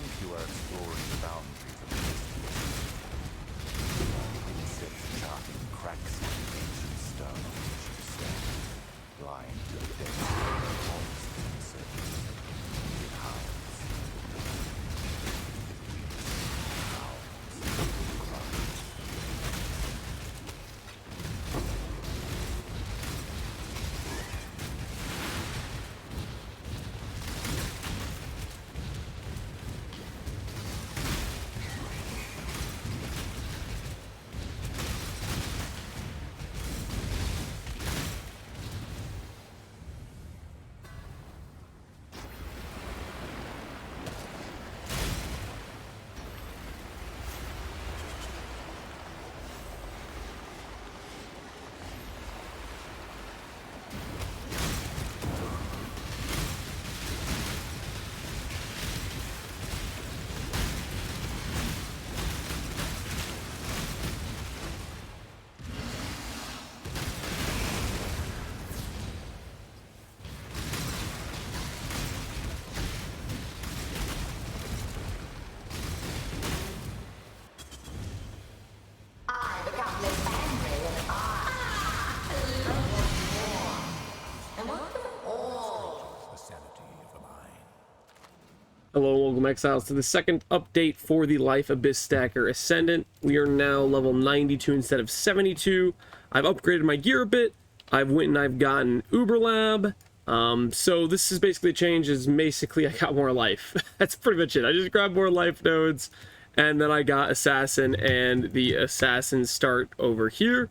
think you are exploring the boundaries of history. Insects charting cracks in the ancient stone on which you stand, blind to the density of the forest and surface. It hides. Hello, welcome Exiles to the second update for the Life Abyss Stacker Ascendant. We are now level 92 instead of 72. I've upgraded my gear a bit. I've went and I've gotten Uber Lab. So this is basically a change, is basically I got more life. That's pretty much it. I just grabbed more life nodes and then I got Assassin and the Assassin start over here.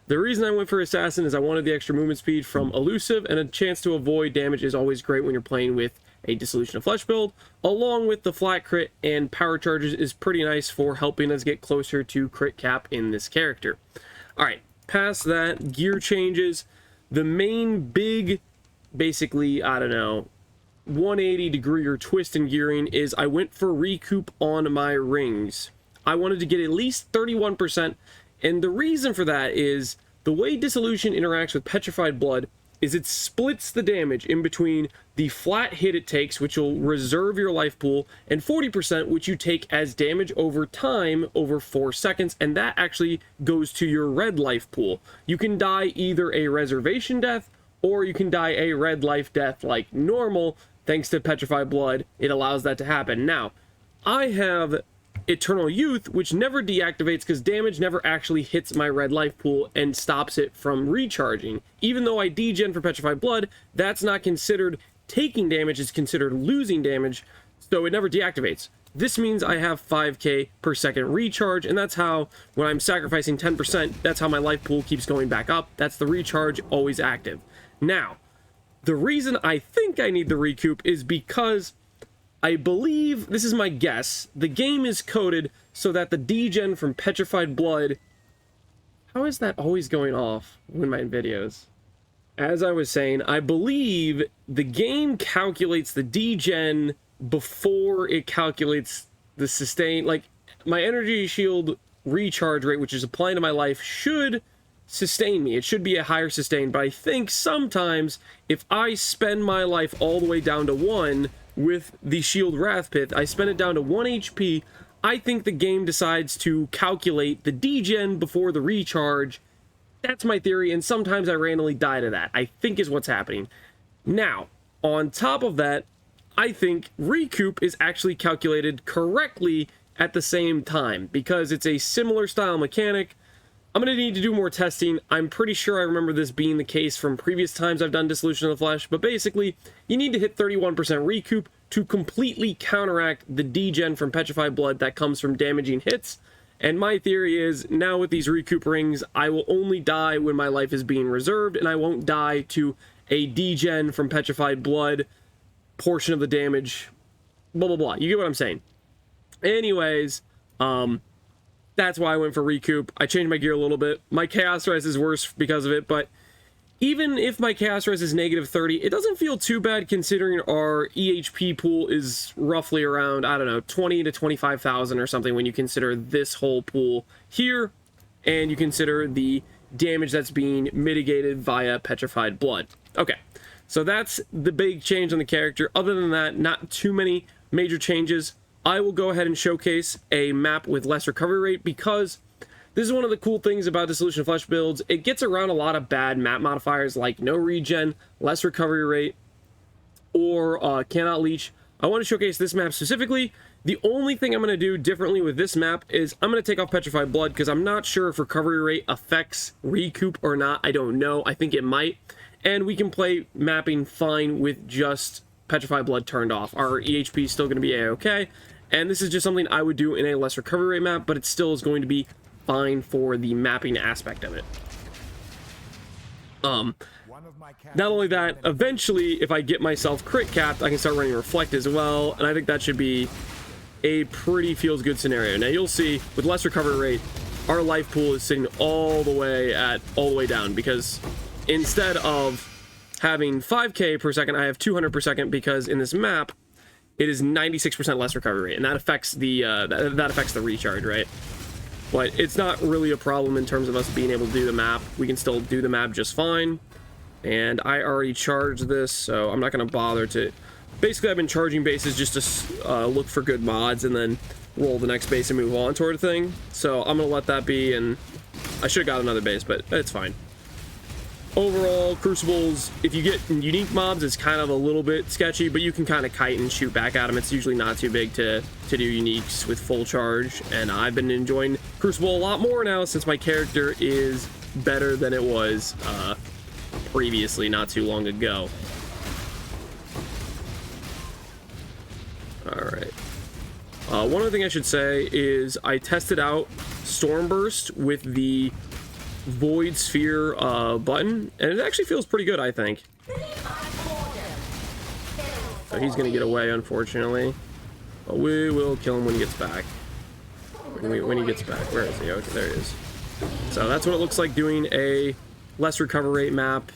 The reason I went for Assassin is I wanted the extra movement speed from Elusive, and a chance to avoid damage is always great when you're playing with a Dissolution of Flesh build, along with the flat crit and power charges is pretty nice for helping us get closer to crit cap in this character. Alright, past that, gear changes. The main big, basically, I don't know, 180 degree or twist in gearing is I went for recoup on my rings. I wanted to get at least 31%, and the reason for that is the way Dissolution interacts with Petrified Blood is it splits the damage in between the flat hit it takes, which will reserve your life pool, and 40%, which you take as damage over time over 4 seconds, and that actually goes to your red life pool. You can die either a reservation death, or you can die a red life death like normal. Thanks to Petrified Blood, it allows that to happen. Now, I have Eternal Youth, which never deactivates because damage never actually hits my red life pool and stops it from recharging. Even though I degen for Petrified Blood, that's not considered taking damage, it's considered losing damage, so it never deactivates. This means I have 5k per second recharge, and that's how, when I'm sacrificing 10%, that's how my life pool keeps going back up. That's the recharge, always active. Now, the reason I think I need the recoup is because I believe, this is my guess, the game is coded so that the degen from Petrified Blood... How is that always going off in my videos? As I was saying, I believe the game calculates the degen before it calculates the sustain. Like, my energy shield recharge rate, which is applying to my life, should sustain me. It should be a higher sustain, but I think sometimes if I spend my life all the way down to 1... with the Shield Wrath Pith, I spend it down to 1 HP, I think the game decides to calculate the degen before the recharge. That's my theory, and sometimes I randomly die to that, I think is what's happening. Now, on top of that, I think recoup is actually calculated correctly at the same time, because it's a similar style mechanic. I'm going to need to do more testing. I'm pretty sure I remember this being the case from previous times I've done Dissolution of the Flesh, but basically, you need to hit 31% recoup to completely counteract the degen from Petrified Blood that comes from damaging hits. And my theory is, now with these recoup rings, I will only die when my life is being reserved, and I won't die to a degen from Petrified Blood portion of the damage, blah, blah, blah. You get what I'm saying? Anyways, that's why I went for recoup. I changed my gear a little bit. My Chaos Res is worse because of it, but even if my Chaos Res is negative 30, it doesn't feel too bad considering our EHP pool is roughly around, I don't know, 20 to 25,000 or something when you consider this whole pool here, and you consider the damage that's being mitigated via Petrified Blood. Okay, so that's the big change on the character. Other than that, not too many major changes. I will go ahead and showcase a map with less recovery rate, because this is one of the cool things about Dissolution Flesh builds. It gets around a lot of bad map modifiers like no regen, less recovery rate, or cannot leech. I want to showcase this map specifically. The only thing I'm going to do differently with this map is I'm going to take off Petrified Blood, because I'm not sure if recovery rate affects recoup or not. I don't know. I think it might. And we can play mapping fine with just Petrified Blood turned off. Our EHP is still going to be a-okay. And this is just something I would do in a less recovery rate map, but it still is going to be fine for the mapping aspect of it. Not only that, eventually, if I get myself crit capped, I can start running Reflect as well, and I think that should be a pretty feels good scenario. Now you'll see, with less recovery rate, our life pool is sitting all the way down, because instead of having 5k per second, I have 200 per second, because in this map, it is 96% less recovery rate, and that affects the that affects the recharge, right? But it's not really a problem in terms of us being able to do the map. We can still do the map just fine. And I already charged this, so I'm not going to bother to... Basically, I've been charging bases just to look for good mods and then roll the next base and move on toward a thing. So I'm going to let that be, and I should have got another base, but it's fine. Overall, Crucibles, if you get unique mobs, it's kind of a little bit sketchy, but you can kind of kite and shoot back at them. It's usually not too big to do uniques with full charge, and I've been enjoying Crucible a lot more now since my character is better than it was previously, not too long ago. Alright. One other thing I should say is I tested out Stormburst with the Void Sphere button, and it actually feels pretty good, I think. So he's gonna get away, unfortunately. But we will kill him when he gets back. When he gets back. Where is he? Okay, there he is. So that's what it looks like doing a less recovery rate map.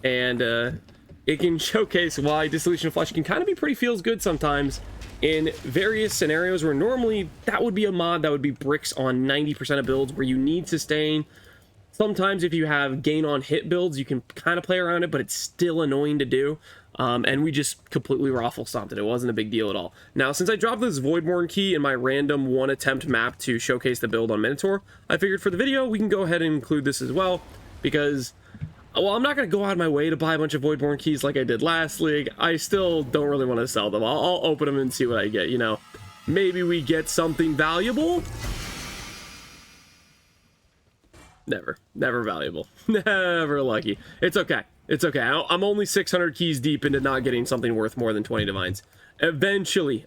And it can showcase why Dissolution Flesh can kind of be pretty feels good sometimes in various scenarios where normally that would be a mod that would be bricks on 90% of builds where you need sustain. Sometimes if you have gain on hit builds, you can kind of play around it, but it's still annoying to do. And we just completely raffle stomped it. It wasn't a big deal at all. Now, since I dropped this Voidborn key in my random one attempt map to showcase the build on Minotaur, I figured for the video, we can go ahead and include this as well, because, well, I'm not going to go out of my way to buy a bunch of Voidborn keys like I did last league. I still don't really want to sell them. I'll open them and see what I get, you know. Maybe we get something valuable. Never valuable. Never lucky. It's okay. It's okay. I'm only 600 keys deep into not getting something worth more than 20 divines. Eventually,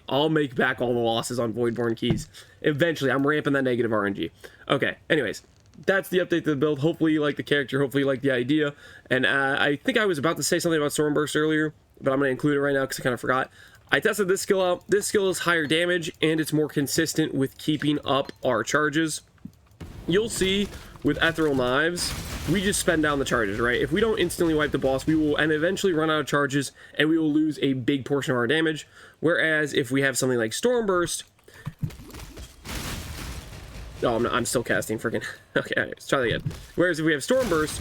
I'll make back all the losses on Voidborn keys. Eventually, I'm ramping that negative RNG. Okay, anyways, that's the update to the build. Hopefully you like the character. Hopefully you like the idea. And I think I was about to say something about Stormburst earlier, but I'm going to include it right now because I kind of forgot. I tested this skill out. This skill is higher damage, and it's more consistent with keeping up our charges. You'll see with Ethereal Knives, we just spend down the charges, right? If we don't instantly wipe the boss, we will and eventually run out of charges, and we will lose a big portion of our damage. Whereas if we have something like Stormburst... Oh, I'm still casting freaking... Okay, let's try that again. Whereas if we have Stormburst,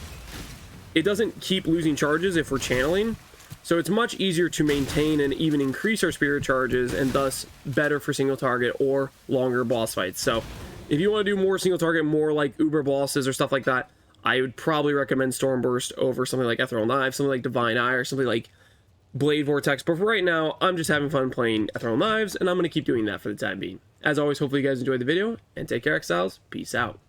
it doesn't keep losing charges if we're channeling. So it's much easier to maintain and even increase our spirit charges, and thus better for single target or longer boss fights. So if you want to do more single target, more like Uber bosses or stuff like that, I would probably recommend Stormburst over something like Ethereal Knife, something like Divine Eye, or something like Blade Vortex. But for right now, I'm just having fun playing Ethereal Knives, and I'm going to keep doing that for the time being. As always, hopefully you guys enjoyed the video, and take care, Exiles. Peace out.